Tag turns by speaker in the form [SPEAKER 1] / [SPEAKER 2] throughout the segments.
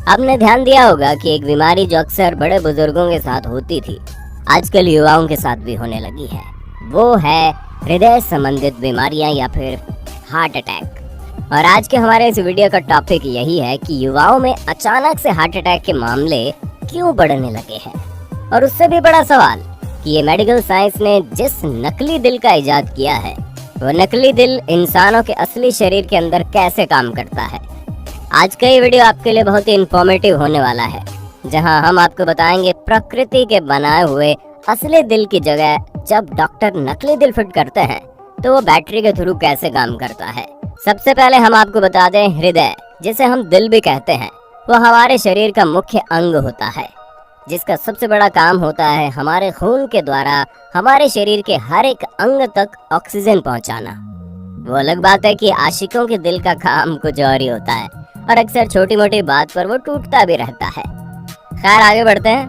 [SPEAKER 1] आपने ध्यान दिया होगा कि एक बीमारी जो अक्सर बड़े बुजुर्गों के साथ होती थी, आजकल युवाओं के साथ भी होने लगी है। वो है हृदय संबंधित बीमारियां या फिर हार्ट अटैक। और आज के हमारे इस वीडियो का टॉपिक यही है कि युवाओं में अचानक से हार्ट अटैक के मामले क्यों बढ़ने लगे हैं। और उससे भी बड़ा सवाल कि ये मेडिकल साइंस ने जिस नकली दिल का इजाद किया है, वो नकली दिल इंसानों के असली शरीर के अंदर कैसे काम करता है। आज का ये वीडियो आपके लिए बहुत ही इंफॉर्मेटिव होने वाला है, जहां हम आपको बताएंगे प्रकृति के बनाए हुए असली दिल की जगह जब डॉक्टर नकली दिल फिट करते हैं तो वो बैटरी के थ्रू कैसे काम करता है। सबसे पहले हम आपको बता दें, हृदय, जिसे हम दिल भी कहते हैं, वो हमारे शरीर का मुख्य अंग होता है, जिसका सबसे बड़ा काम होता है हमारे खून के द्वारा हमारे शरीर के हर एक अंग तक ऑक्सीजन पहुंचाना। वो अलग बात है कि आशिकों के दिल का काम कुछ और ही होता है और अक्सर छोटी मोटी बात पर वो टूटता भी रहता है। खैर, आगे बढ़ते हैं।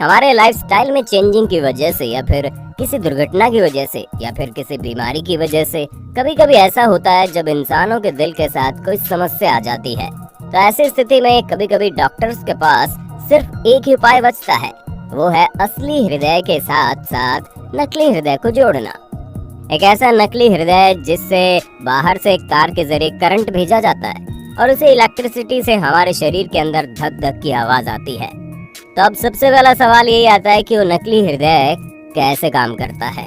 [SPEAKER 1] हमारे लाइफस्टाइल में चेंजिंग की वजह से या फिर किसी दुर्घटना की वजह से या फिर किसी बीमारी की वजह से कभी कभी ऐसा होता है जब इंसानों के दिल के साथ कोई समस्या आ जाती है, तो ऐसी स्थिति में कभी कभी डॉक्टर्स के पास सिर्फ एक ही उपाय बचता है, वो है असली हृदय के साथ साथ नकली हृदय को जोड़ना। एक ऐसा नकली हृदय जिससे बाहर से एक तार के जरिए करंट भेजा जाता है और उसे इलेक्ट्रिसिटी से हमारे शरीर के अंदर धक धक की आवाज आती है। तो अब सबसे पहला सवाल यही आता है कि वो नकली हृदय कैसे काम करता है।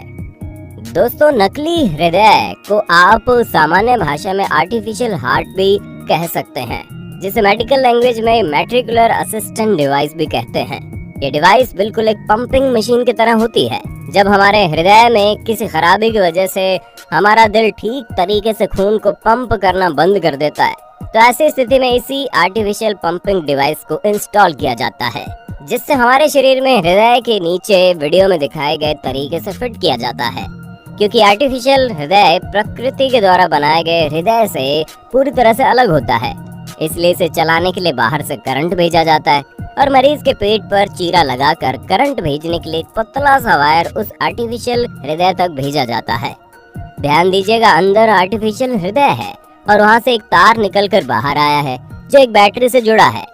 [SPEAKER 1] दोस्तों, नकली हृदय को आप सामान्य भाषा में आर्टिफिशियल हार्ट भी कह सकते हैं, जिसे मेडिकल लैंग्वेज में मैट्रिकुलर असिस्टेंट डिवाइस भी कहते हैं। ये डिवाइस बिल्कुल एक पंपिंग मशीन की तरह होती है। जब हमारे हृदय में किसी खराबी की वजह से हमारा दिल ठीक तरीके से खून को पंप करना बंद कर देता है, तो ऐसी स्थिति में इसी आर्टिफिशियल पंपिंग डिवाइस को इंस्टॉल किया जाता है, जिससे हमारे शरीर में हृदय के नीचे वीडियो में दिखाए गए तरीके से फिट किया जाता है। क्योंकि आर्टिफिशियल हृदय प्रकृति के द्वारा बनाए गए हृदय से पूरी तरह से अलग होता है, इसलिए इसे चलाने के लिए बाहर से करंट भेजा जाता है और मरीज के पेट पर चीरा लगाकर करंट भेजने के लिए पतला सा वायर उस आर्टिफिशियल हृदय तक भेजा जाता है। ध्यान दीजिएगा, अंदर आर्टिफिशियल हृदय है और वहां से एक तार निकलकर बाहर आया है जो एक बैटरी से जुड़ा है,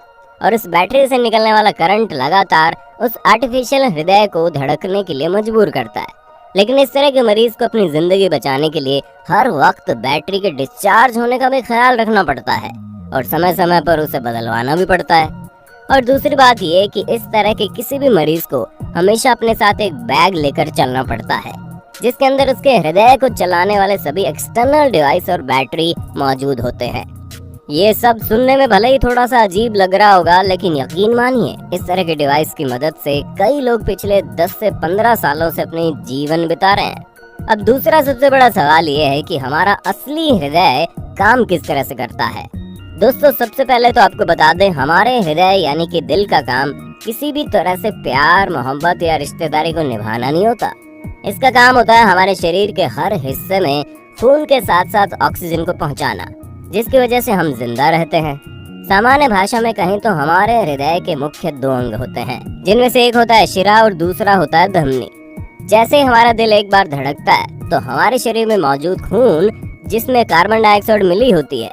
[SPEAKER 1] और उस बैटरी से निकलने वाला करंट लगातार उस आर्टिफिशियल हृदय को धड़कने के लिए मजबूर करता है। लेकिन इस तरह के मरीज को अपनी जिंदगी बचाने के लिए हर वक्त बैटरी के डिस्चार्ज होने का भी ख्याल रखना पड़ता है और समय समय पर उसे बदलवाना भी पड़ता है। और दूसरी बात ये कि इस तरह के किसी भी मरीज को हमेशा अपने साथ एक बैग लेकर चलना पड़ता है, जिसके अंदर उसके हृदय को चलाने वाले सभी एक्सटर्नल डिवाइस और बैटरी मौजूद होते हैं। ये सब सुनने में भले ही थोड़ा सा अजीब लग रहा होगा, लेकिन यकीन मानिए, इस तरह के डिवाइस की मदद से कई लोग पिछले 10 से 15 सालों से अपनी जीवन बिता रहे हैं। अब दूसरा सबसे बड़ा सवाल ये है कि हमारा असली हृदय काम किस तरह से करता है। दोस्तों, सबसे पहले तो आपको बता दें, हमारे हृदय यानी कि दिल का काम किसी भी तरह से प्यार, मोहब्बत या रिश्तेदारी को निभाना नहीं होता। इसका काम होता है हमारे शरीर के हर हिस्से में खून के साथ साथ ऑक्सीजन को पहुंचाना, जिसकी वजह से हम जिंदा रहते हैं। सामान्य भाषा में कहें तो हमारे हृदय के मुख्य 2 अंग होते हैं, जिनमें से एक होता है शिरा और दूसरा होता है धमनी। जैसे ही हमारा दिल एक बार धड़कता है तो हमारे शरीर में मौजूद खून, जिसमें कार्बन डाइऑक्साइड मिली होती है,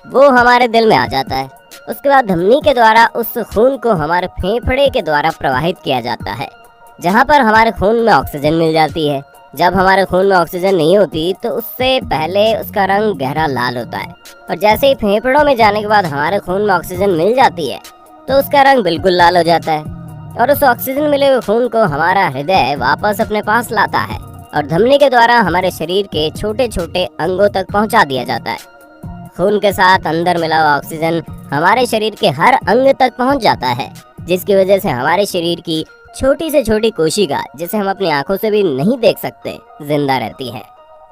[SPEAKER 1] वो हमारे दिल में आ जाता है। उसके बाद धमनी के द्वारा उस खून को हमारे फेफड़े के द्वारा प्रवाहित किया जाता है, जहाँ पर हमारे खून में ऑक्सीजन मिल जाती है। जब हमारे खून में ऑक्सीजन नहीं होती तो उससे पहले उसका रंग गहरा लाल होता है, और जैसे ही फेफड़ों में जाने के बाद हमारे खून में ऑक्सीजन मिल जाती है तो उसका रंग बिल्कुल लाल हो जाता है, और उस ऑक्सीजन मिले हुए खून को हमारा हृदय वापस अपने पास लाता है और धमनी के द्वारा हमारे शरीर के छोटे छोटे अंगों तक पहुंचा दिया जाता है। खून के साथ अंदर मिला हुआ ऑक्सीजन हमारे शरीर के हर अंग तक पहुंच जाता है, जिसकी वजह से हमारे शरीर की छोटी से छोटी कोशिका, जिसे हम अपनी आंखों से भी नहीं देख सकते, जिंदा रहती है।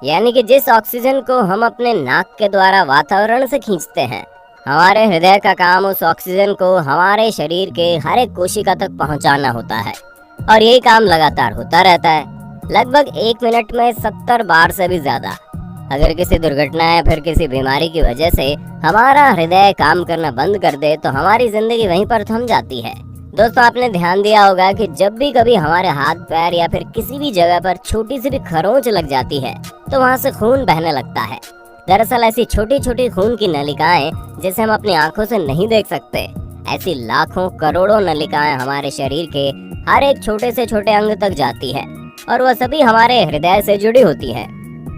[SPEAKER 1] यानी कि जिस ऑक्सीजन को हम अपने नाक के द्वारा वातावरण से खींचते हैं, हमारे हृदय का काम उस ऑक्सीजन को हमारे शरीर के हर एक कोशिका तक पहुंचाना होता है, और यही काम लगातार होता रहता है, लगभग 1 मिनट में 70 बार से भी ज्यादा। अगर किसी दुर्घटना या फिर किसी बीमारी की वजह से हमारा हृदय काम करना बंद कर दे तो हमारी जिंदगी वहीं पर थम जाती है। दोस्तों, आपने ध्यान दिया होगा कि जब भी कभी हमारे हाथ पैर या फिर किसी भी जगह पर छोटी सी भी खरोंच लग जाती है तो वहाँ से खून बहने लगता है। दरअसल ऐसी छोटी छोटी खून की नलिकाएं, जिसे हम अपनी आंखों से नहीं देख सकते, ऐसी लाखों करोड़ों नलिकाएं हमारे शरीर के हर एक छोटे से छोटे अंग तक जाती है और वह सभी हमारे हृदय से जुड़ी होती है।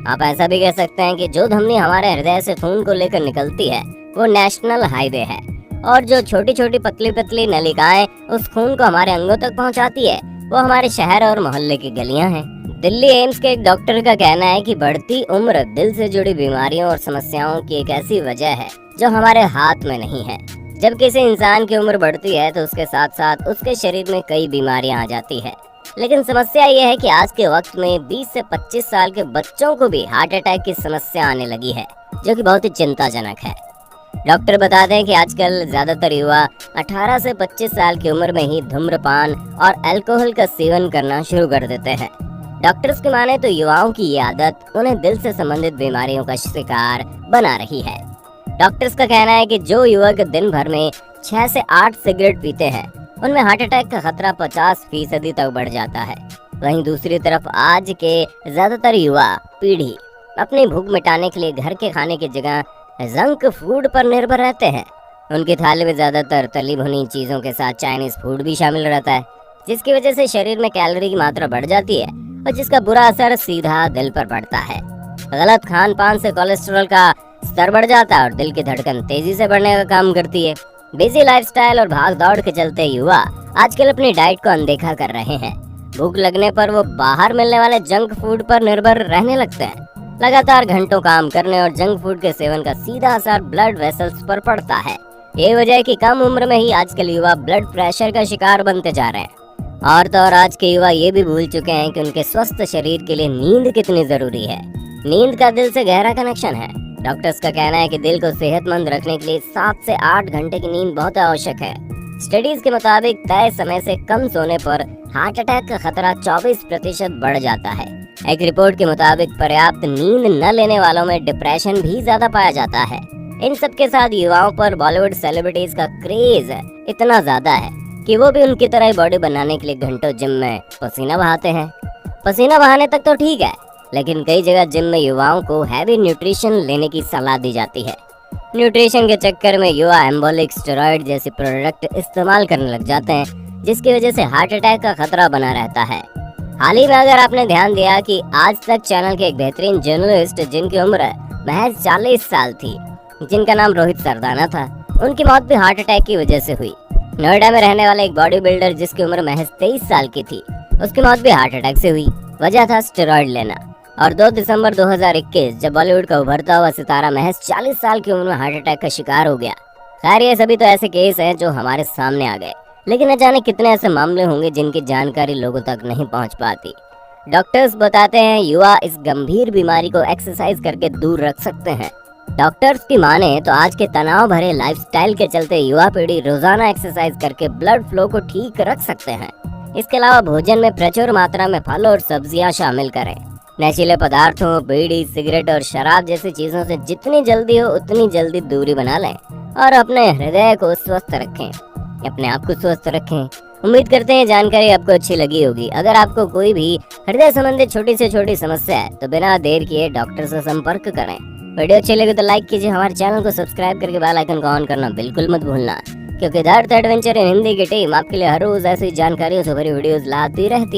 [SPEAKER 1] आप ऐसा भी कह सकते हैं कि जो धमनी हमारे हृदय से खून को लेकर निकलती है वो नेशनल हाईवे है, और जो छोटी छोटी पतली पतली नलिकाएं उस खून को हमारे अंगों तक पहुंचाती है वो हमारे शहर और मोहल्ले की गलियां हैं। दिल्ली एम्स के एक डॉक्टर का कहना है कि बढ़ती उम्र दिल से जुड़ी बीमारियों और समस्याओं की एक ऐसी वजह है जो हमारे हाथ में नहीं है। जब किसी इंसान की उम्र बढ़ती है तो उसके साथ साथ उसके शरीर में कई बीमारियां आ जाती है। लेकिन समस्या ये है कि आज के वक्त में 20 से 25 साल के बच्चों को भी हार्ट अटैक की समस्या आने लगी है, जो कि बहुत ही चिंताजनक है। डॉक्टर बताते हैं कि आजकल ज्यादातर युवा 18 से 25 साल की उम्र में ही धूम्रपान और अल्कोहल का सेवन करना शुरू कर देते हैं। डॉक्टर्स की माने तो युवाओं की ये आदत उन्हें दिल से संबंधित बीमारियों का शिकार बना रही है। डॉक्टर्स का कहना है कि जो युवक दिन भर में 6 से 8 सिगरेट पीते हैं उनमें हार्ट अटैक का खतरा 50% तक बढ़ जाता है। वहीं दूसरी तरफ आज के ज्यादातर युवा पीढ़ी अपनी भूख मिटाने के लिए घर के खाने की जगह जंक फूड पर निर्भर रहते हैं। उनकी थाली में ज्यादातर तली भुनी चीजों के साथ चाइनीज फूड भी शामिल रहता है, जिसकी वजह से शरीर में कैलोरी की मात्रा बढ़ जाती है और जिसका बुरा असर सीधा दिल पर पड़ता है। गलत खान पान से कोलेस्ट्रॉल का स्तर बढ़ जाता है और दिल की धड़कन तेजी से बढ़ने का काम करती है। बिजी लाइफस्टाइल और भाग दौड़ के चलते युवा आजकल अपनी डाइट को अनदेखा कर रहे हैं। भूख लगने पर वो बाहर मिलने वाले जंक फूड पर निर्भर रहने लगते हैं। लगातार घंटों काम करने और जंक फूड के सेवन का सीधा असर ब्लड वेसल्स पर पड़ता है। ये वजह है कि कम उम्र में ही आजकल युवा ब्लड प्रेशर का शिकार बनते जा रहे हैं। और तो और आज के युवा ये भी भूल चुके हैं कि उनके स्वस्थ शरीर के लिए नींद कितनी जरूरी है। नींद का दिल से गहरा कनेक्शन है। डॉक्टर्स का कहना है कि दिल को सेहतमंद रखने के लिए 7 से 8 घंटे की नींद बहुत आवश्यक है। स्टडीज के मुताबिक तय समय से कम सोने पर हार्ट अटैक का खतरा 24% बढ़ जाता है। एक रिपोर्ट के मुताबिक पर्याप्त नींद न लेने वालों में डिप्रेशन भी ज्यादा पाया जाता है। इन सब के साथ युवाओं पर बॉलीवुड सेलिब्रिटीज का क्रेज इतना ज्यादा है कि वो भी उनकी तरह बॉडी बनाने के लिए घंटों जिम में पसीना बहाते हैं। पसीना बहाने तक तो ठीक है, लेकिन कई जगह जिम में युवाओं को हैवी न्यूट्रिशन लेने की सलाह दी जाती है। न्यूट्रिशन के चक्कर में युवा एम्बोलिक स्टेरॉइड जैसे प्रोडक्ट इस्तेमाल करने लग जाते हैं, जिसकी वजह से हार्ट अटैक का खतरा बना रहता है। हाल ही में अगर आपने ध्यान दिया कि आज तक चैनल के एक बेहतरीन जर्नलिस्ट जिनकी उम्र महज 40 साल थी, जिनका नाम रोहित सरदाना था, उनकी मौत भी हार्ट अटैक की वजह से हुई। नोएडा में रहने वाला एक बॉडी बिल्डर जिसकी उम्र महज 23 साल की थी, उसकी मौत भी हार्ट अटैक से हुई। वजह था स्टेरॉइड लेना। और 2 दिसंबर 2021 जब बॉलीवुड का उभरता हुआ सितारा महज 40 साल की उम्र में हार्ट अटैक का शिकार हो गया। खैर ये सभी तो ऐसे केस हैं जो हमारे सामने आ गए, लेकिन न जाने कितने ऐसे मामले होंगे जिनकी जानकारी लोगों तक नहीं पहुंच पाती। डॉक्टर्स बताते हैं युवा इस गंभीर बीमारी को एक्सरसाइज करके दूर रख सकते हैं। डॉक्टर्स की माने तो आज के तनाव भरे लाइफस्टाइल के चलते युवा पीढ़ी रोजाना एक्सरसाइज करके ब्लड फ्लो को ठीक रख सकते हैं। इसके अलावा भोजन में प्रचुर मात्रा में फल और सब्जियां शामिल करें। नशीले पदार्थों, बीड़ी, सिगरेट और शराब जैसी चीजों से जितनी जल्दी हो उतनी जल्दी दूरी बना लें और अपने हृदय को स्वस्थ रखें, अपने आप को स्वस्थ रखें। उम्मीद करते हैं जानकारी आपको अच्छी लगी होगी। अगर आपको कोई भी हृदय संबंधी छोटी से छोटी समस्या है तो बिना देर किए डॉक्टर से संपर्क करें। वीडियो अच्छी लगे तो लाइक कीजिए, हमारे चैनल को सब्सक्राइब करके बेल आइकन को ऑन करना बिल्कुल मत भूलना, क्योंकि दर्द एडवेंचर इन हिंदी की टीम आपके लिए हर रोज ऐसी जानकारियों से भरी वीडियोस लाती रहती है।